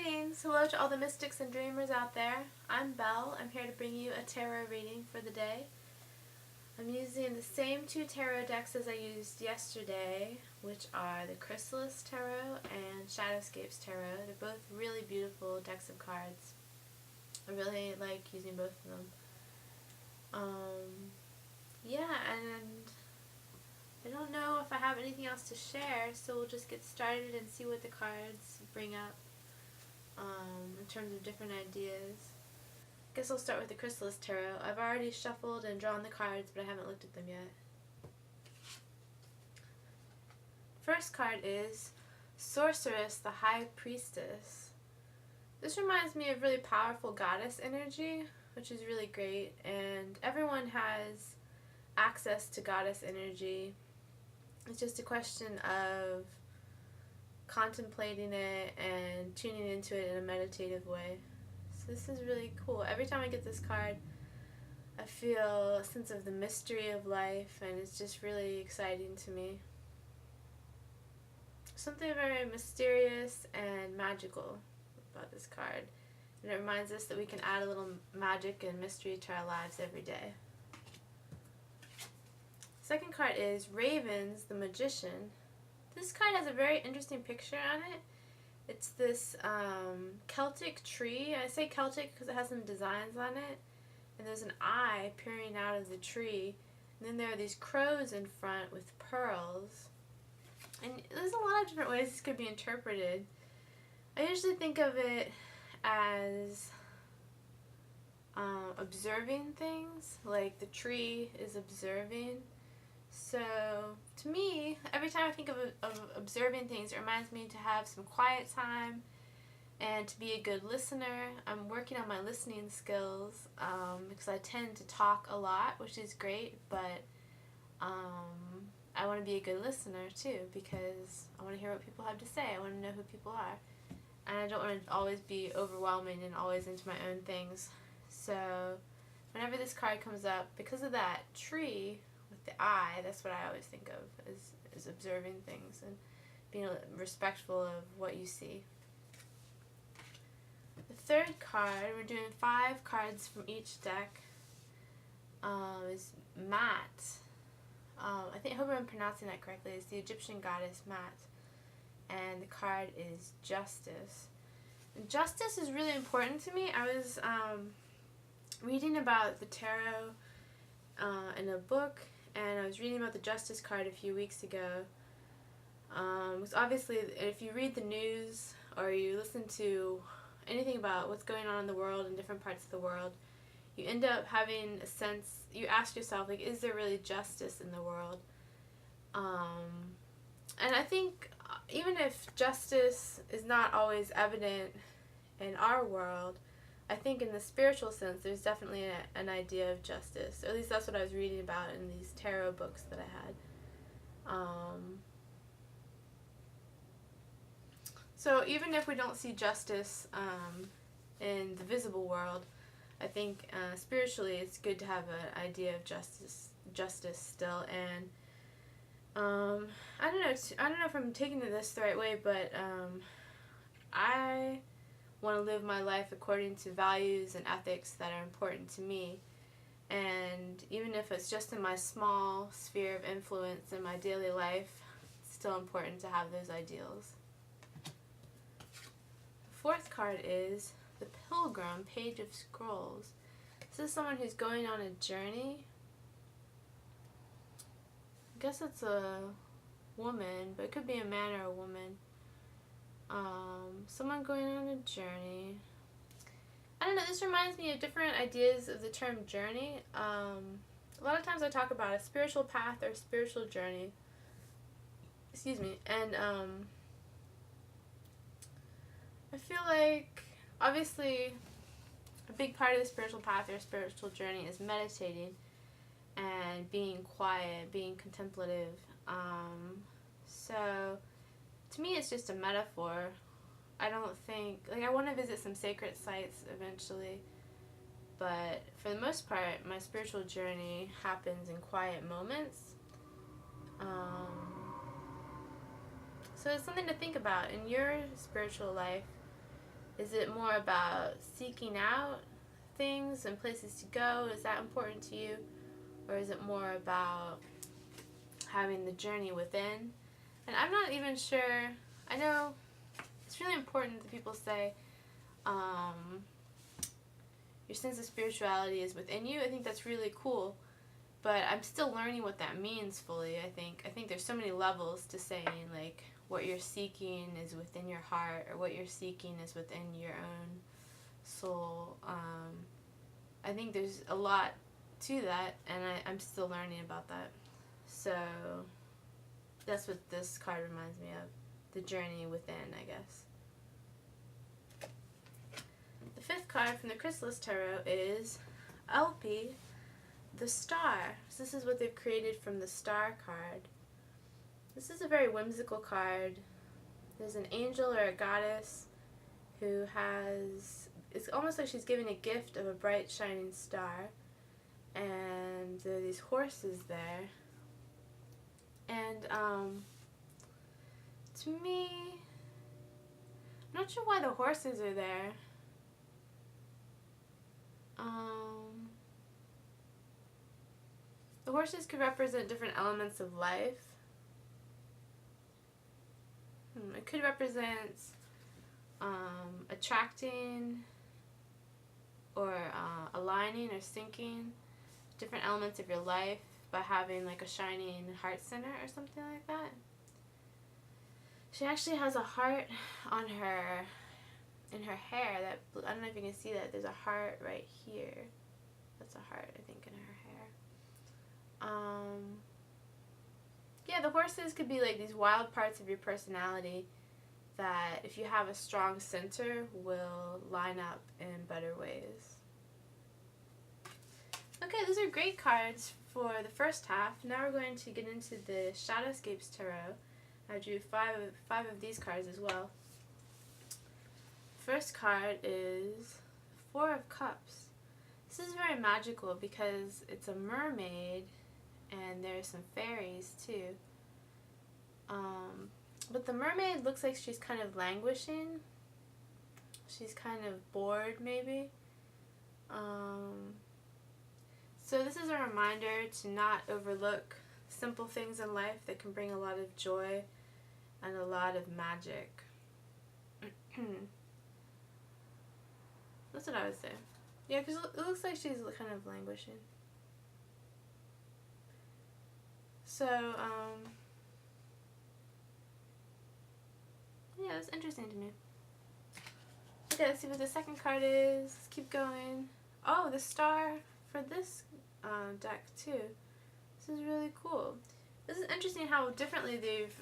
Greetings! Hello to all the mystics and dreamers out there. I'm Belle. I'm here to bring you a tarot reading for the day. I'm using the same two tarot decks as I used yesterday, which are the Chrysalis Tarot and Shadowscapes Tarot. They're both really beautiful decks of cards. I really like using both of them. And I don't know if I have anything else to share, so we'll just get started and see what the cards bring up. In terms of different ideas. I guess I'll start with the Chrysalis Tarot. I've already shuffled and drawn the cards, but I haven't looked at them yet. First card is Sorceress, the High Priestess. This reminds me of really powerful goddess energy, which is really great, and everyone has access to goddess energy. It's just a question of contemplating it and tuning into it in a meditative way. So this is really cool. Every time I get this card, I feel a sense of the mystery of life, and it's just really exciting to me. Something very mysterious and magical about this card. And it reminds us that we can add a little magic and mystery to our lives every day. Second card is Ravens, the Magician. This card has a very interesting picture on it. It's this Celtic tree. I say Celtic because it has some designs on it. And there's an eye peering out of the tree. And then there are these crows in front with pearls. And there's a lot of different ways this could be interpreted. I usually think of it as observing things, like the tree is observing. So, to me, every time I think of observing things, it reminds me to have some quiet time and to be a good listener. I'm working on my listening skills because I tend to talk a lot, which is great, but I want to be a good listener too because I want to hear what people have to say. I want to know who people are. And I don't want to always be overwhelming and always into my own things. So, whenever this card comes up, because of that tree with the eye, that's what I always think of, is observing things and being respectful of what you see. The third card, we're doing 5 cards from each deck, is Mat. I hope I'm pronouncing that correctly. It's the Egyptian goddess Mat. And the card is Justice. And justice is really important to me. I was reading about the tarot in a book, and I was reading about the Justice card a few weeks ago. Because obviously, if you read the news or you listen to anything about what's going on in the world in different parts of the world, you end up having a sense, you ask yourself, like, is there really justice in the world? And I think even if justice is not always evident in our world, I think in the spiritual sense there's definitely an idea of justice. Or at least that's what I was reading about in these tarot books that I had. So even if we don't see justice in the visible world, I think spiritually it's good to have an idea of justice still. And I don't know if I'm taking this the right way, but I want to live my life according to values and ethics that are important to me. And even if it's just in my small sphere of influence in my daily life, it's still important to have those ideals. The fourth card is the Pilgrim, Page of Scrolls. This is someone who's going on a journey. I guess it's a woman, but it could be a man or a woman. Someone going on a journey. I don't know, this reminds me of different ideas of the term journey. A lot of times I talk about a spiritual path or a spiritual journey. Excuse me. And I feel like, obviously, a big part of the spiritual path or spiritual journey is meditating and being quiet, being contemplative. So, to me, it's just a metaphor. I don't think, I want to visit some sacred sites eventually, but for the most part, my spiritual journey happens in quiet moments. So it's something to think about in your spiritual life. Is it more about seeking out things and places to go? Is that important to you? Or is it more about having the journey within? And I'm not even sure. I know it's really important that people say your sense of spirituality is within you. I think that's really cool. But I'm still learning what that means fully, I think there's so many levels to saying, like, what you're seeking is within your heart, or what you're seeking is within your own soul. I think there's a lot to that, and I'm still learning about that. So that's what this card reminds me of, the journey within, I guess. The fifth card from the Chrysalis Tarot is LP, the Star. So this is what they've created from the Star card. This is a very whimsical card. There's an angel or a goddess who has, it's almost like she's giving a gift of a bright shining star, and there are these horses there. And to me, I'm not sure why the horses are there. The horses could represent different elements of life. It could represent attracting or aligning or syncing different elements of your life by having like a shining heart center or something like that. She actually has a heart on her, in her hair. That, I don't know if you can see that. There's a heart right here. That's a heart, I think, in her hair. Yeah, the horses could be like these wild parts of your personality that, if you have a strong center, will line up in better ways. Okay, those are great cards for the first half. Now we're going to get into the Shadowscapes Tarot. I drew five of these cards as well. First card is Four of Cups. This is very magical because it's a mermaid and there's some fairies too. But the mermaid looks like she's kind of languishing. She's kind of bored, maybe. So this is a reminder to not overlook simple things in life that can bring a lot of joy and a lot of magic. That's what I would say. Yeah, because it looks like she's kind of languishing. So, yeah, that's interesting to me. Okay, let's see what the second card is. Let's keep going. Oh, the star for this deck, too. This is really cool. This is interesting how differently they've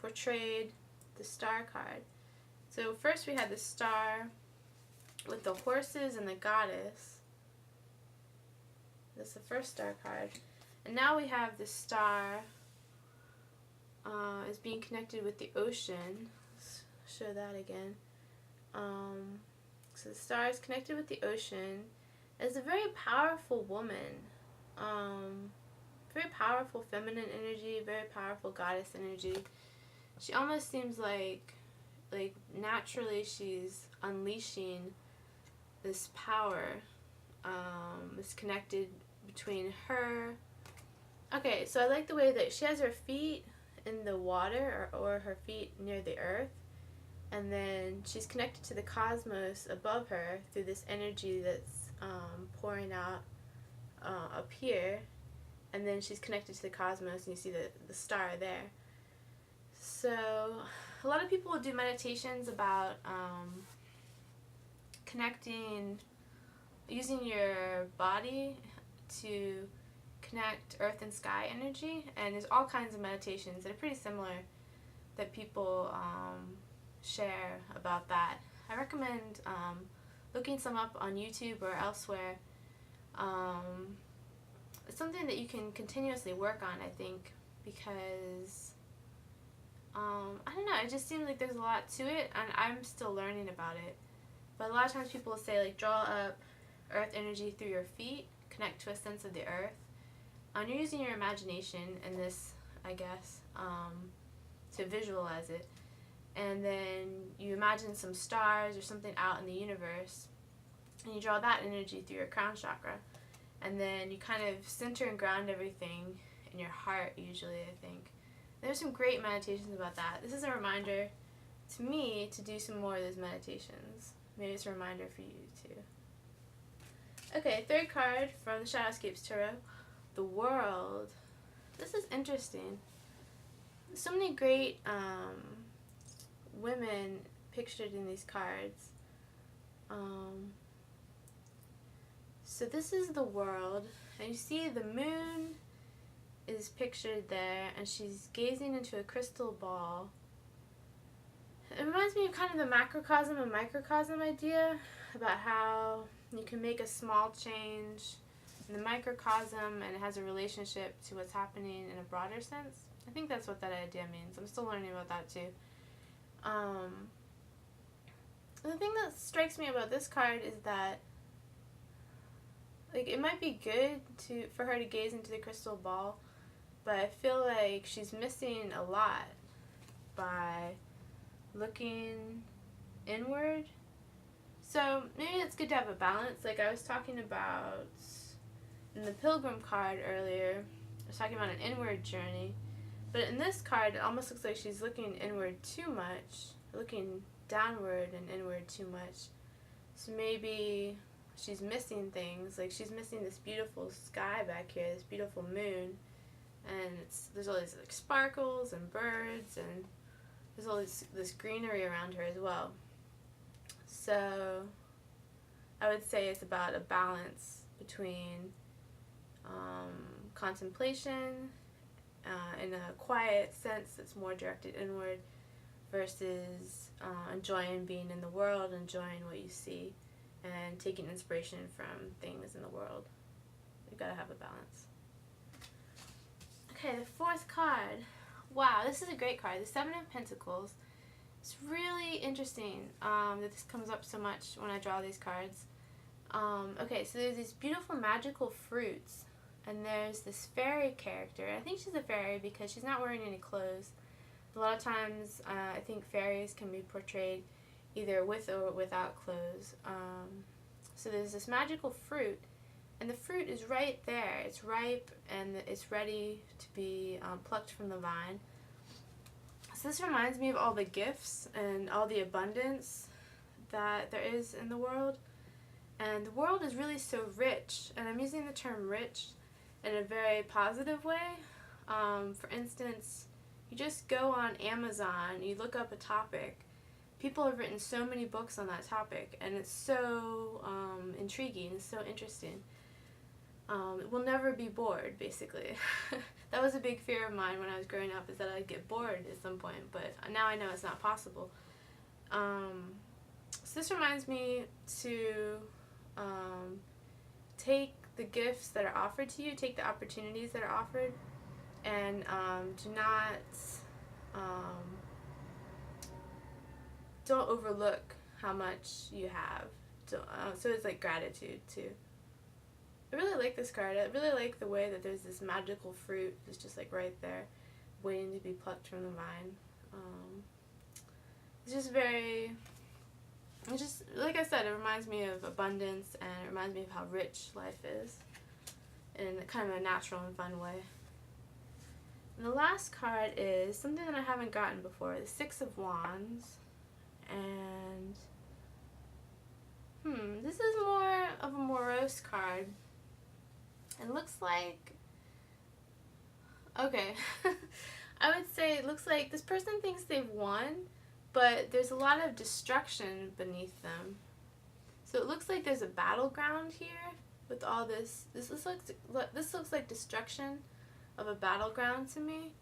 portrayed the star card. So first we had the star with the horses and the goddess. That's the first star card. And now we have the star is being connected with the ocean. Let's show that again. So the star is connected with the ocean. It's a very powerful woman. Very powerful feminine energy, very powerful goddess energy. She almost seems like naturally she's unleashing this power. It's connected between her. Okay, so I like the way that she has her feet in the water or her feet near the earth, and then she's connected to the cosmos above her through this energy that's pouring out up here, and then she's connected to the cosmos, and you see the star there. So a lot of people will do meditations about connecting, using your body to connect earth and sky energy, and there's all kinds of meditations that are pretty similar that people share about that. I recommend looking some up on YouTube or elsewhere. It's something that you can continuously work on, I think, because I don't know, it just seems like there's a lot to it, and I'm still learning about it. But a lot of times people will say, like, draw up earth energy through your feet, connect to a sense of the earth. And you're using your imagination in this, I guess, to visualize it. and then you imagine some stars or something out in the universe, and you draw that energy through your crown chakra, and then you kind of center and ground everything in your heart, usually, I think. There's some great meditations about that. This is a reminder to me to do some more of those meditations. Maybe it's a reminder for you too. Okay, third card from the Shadowscapes Tarot, the World. This is interesting. So many great women pictured in these cards. So this is the World, and you see the moon is pictured there, and she's gazing into a crystal ball. It reminds me of kind of the macrocosm and microcosm idea about how you can make a small change in the microcosm and it has a relationship to what's happening in a broader sense. I think that's what that idea means. I'm still learning about that too. The thing that strikes me about this card is that, like, it might be good for her to gaze into the crystal ball, but I feel like she's missing a lot by looking inward. So maybe it's good to have a balance. Like I was talking about in the Pilgrim card earlier, I was talking about an inward journey. But in this card, it almost looks like she's looking inward too much, looking downward and inward too much. So maybe she's missing things. Like she's missing this beautiful sky back here, this beautiful moon. And there's all these like sparkles and birds, and there's all this greenery around her as well. So I would say it's about a balance between contemplation in a quiet sense that's more directed inward versus enjoying being in the world, enjoying what you see, and taking inspiration from things in the world. You've got to have a balance. Okay, the fourth card. Wow, this is a great card. The Seven of Pentacles. It's really interesting that this comes up so much when I draw these cards. Okay, so there's these beautiful magical fruits, and there's this fairy character. I think she's a fairy because she's not wearing any clothes. A lot of times I think fairies can be portrayed either with or without clothes. So there's this magical fruit, and the fruit is right there. It's ripe and it's ready to be plucked from the vine. So this reminds me of all the gifts and all the abundance that there is in the world. And the world is really so rich, and I'm using the term rich in a very positive way. For instance, you just go on Amazon, you look up a topic. People have written so many books on that topic, and it's so intriguing, it's so interesting. We'll never be bored, basically. That was a big fear of mine when I was growing up, is that I'd get bored at some point, but now I know it's not possible. So this reminds me to take the gifts that are offered to you, take the opportunities that are offered, and do not, don't overlook how much you have. So it's like gratitude too. I really like this card. I really like the way that there's this magical fruit that's just like right there, waiting to be plucked from the vine. It's just very, it's just, like I said, it reminds me of abundance, and it reminds me of how rich life is in kind of a natural and fun way. And the last card is something that I haven't gotten before, the Six of Wands. And this is more of a morose card. It looks like, okay, I would say it looks like this person thinks they've won, but there's a lot of destruction beneath them. So it looks like there's a battleground here with all this. This looks like destruction of a battleground to me.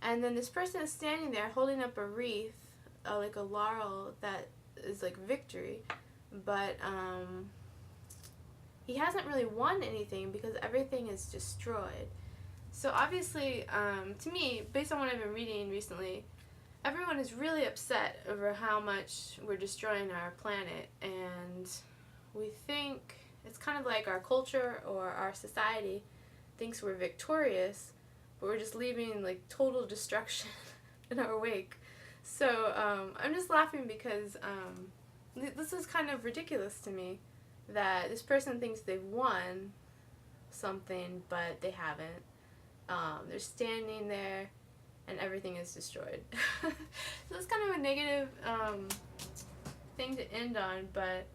And then this person is standing there holding up a wreath, like a laurel that is like victory, but he hasn't really won anything because everything is destroyed. So obviously, to me, based on what I've been reading recently, everyone is really upset over how much we're destroying our planet, and we think it's kind of like our culture or our society thinks we're victorious, but we're just leaving like total destruction in our wake. So I'm just laughing because this is kind of ridiculous to me that this person thinks they've won something, but they haven't. They're standing there and everything is destroyed. So it's kind of a negative thing to end on, but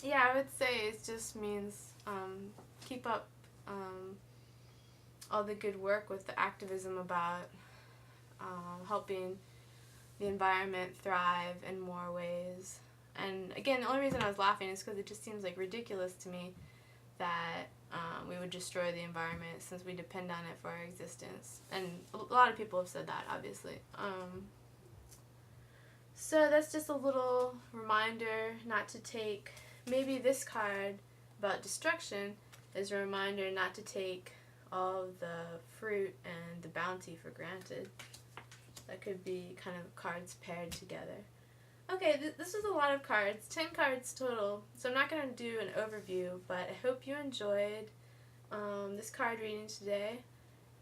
yeah, I would say it just means keep up all the good work with the activism about helping the environment thrive in more ways. And again, the only reason I was laughing is because it just seems like ridiculous to me that we would destroy the environment since we depend on it for our existence. And a lot of people have said that, obviously. So that's just a little reminder not to take, maybe this card about destruction is a reminder not to take all of the fruit and the bounty for granted. That could be kind of cards paired together. Okay, this was a lot of cards, 10 cards total, so I'm not going to do an overview, but I hope you enjoyed this card reading today,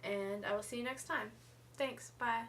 and I will see you next time. Thanks, bye.